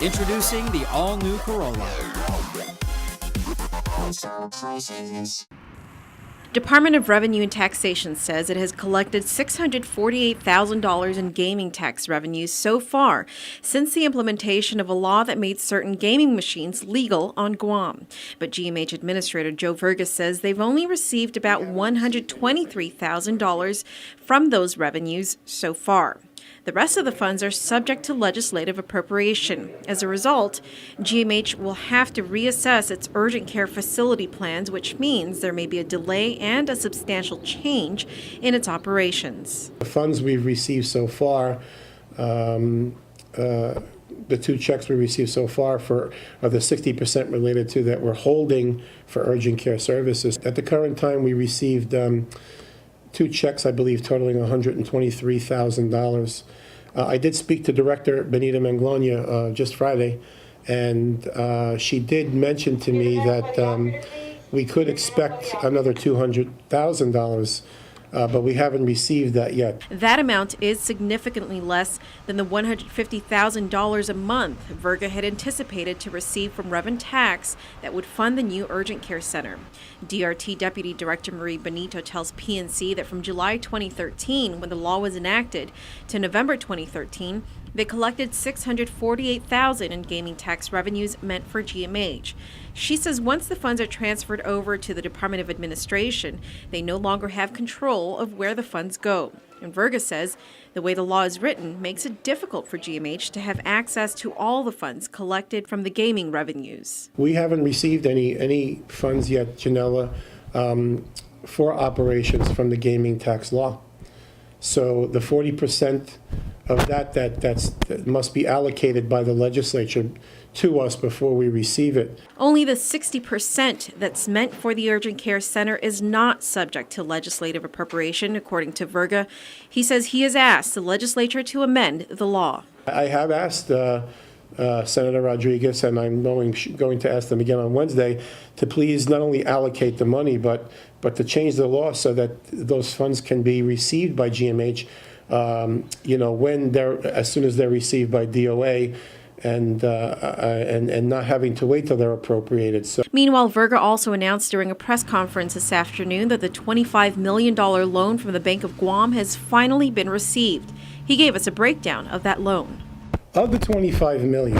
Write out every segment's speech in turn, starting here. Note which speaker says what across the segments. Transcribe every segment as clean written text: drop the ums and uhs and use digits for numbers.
Speaker 1: Introducing the all-new Corolla.
Speaker 2: Department of Revenue and Taxation says it has collected $648,000 in gaming tax revenues so far since the implementation of a law that made certain gaming machines legal on Guam. But GMH Administrator Joe Verga says they've only received about $123,000 from those revenues so far. The rest of the funds are subject to legislative appropriation. As a result, GMH will have to reassess its urgent care facility plans, which means there may be a delay and a substantial change in its operations.
Speaker 3: The funds we've received so far, the 2 checks we received so far are the 60% related to that we're holding for urgent care services. At the current time, we received 2 checks, I believe, totaling $123,000. I did speak to Director Benita Manglona just Friday, and she did mention to me that we could expect another $200,000, but we haven't received that yet.
Speaker 2: That amount is significantly less than the $150,000 a month Verga had anticipated to receive from Rev and Tax that would fund the new urgent care center. DRT Deputy Director Marie Benito tells PNC that from July 2013, when the law was enacted, to November 2013, they collected $648,000 in gaming tax revenues meant for GMH. She says once the funds are transferred over to the Department of Administration, they no longer have control of where the funds go. And Verga says the way the law is written makes it difficult for GMH to have access to all the funds collected from the gaming revenues.
Speaker 3: We haven't received any funds yet, Janella, for operations from the gaming tax law. So the 40% of that must be allocated by the legislature to us before we receive it.
Speaker 2: Only the 60% that's meant for the urgent care center is not subject to legislative appropriation, according to Verga. He says he has asked the legislature to amend the law.
Speaker 3: I have asked Senator Rodriguez, and I'm going to ask them again on Wednesday, to please not only allocate the money, but to change the law so that those funds can be received by GMH, as soon as they're received by DOA, and not having to wait till they're appropriated. So.
Speaker 2: Meanwhile, Verga also announced during a press conference this afternoon that the $25 million loan from the Bank of Guam has finally been received. He gave us a breakdown of that loan.
Speaker 3: Of the $25 million,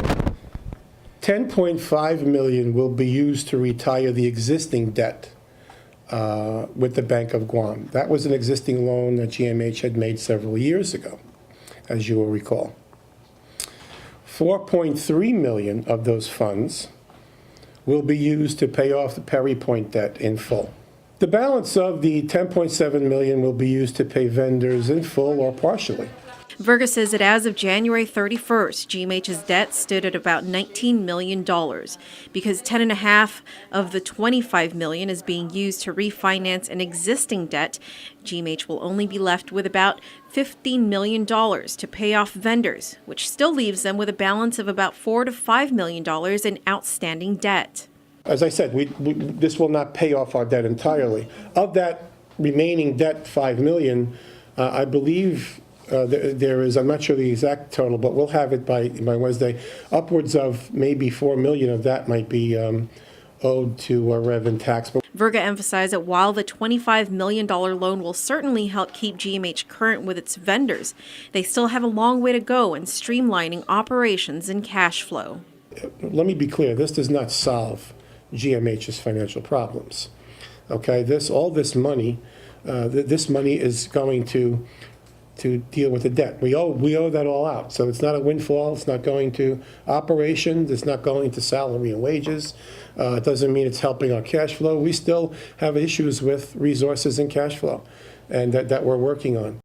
Speaker 3: $10.5 million will be used to retire the existing debt with the Bank of Guam. That was an existing loan that GMH had made several years ago, as you will recall. $4.3 million of those funds will be used to pay off the Perry Point debt in full. The balance of the $10.7 million will be used to pay vendors in full or partially.
Speaker 2: Verga says that as of January 31st, GMH's debt stood at about $19 million. Because $10.5 of the $25 million is being used to refinance an existing debt, GMH will only be left with about $15 million to pay off vendors, which still leaves them with a balance of about $4 to $5 million in outstanding debt.
Speaker 3: As I said, this will not pay off our debt entirely. Of that remaining debt, $5 million, I believe there is, I'm not sure the exact total, but we'll have it by Wednesday, upwards of maybe $4 million of that might be owed to Rev and Tax.
Speaker 2: Verga emphasized that while the $25 million loan will certainly help keep GMH current with its vendors, they still have a long way to go in streamlining operations and cash flow.
Speaker 3: Let me be clear, this does not solve GMH's financial problems. Okay, all this money is going to deal with the debt. We owe that all out. So it's not a windfall. It's not going to operations. It's not going to salary and wages. It doesn't mean it's helping our cash flow. We still have issues with resources and cash flow, and that we're working on.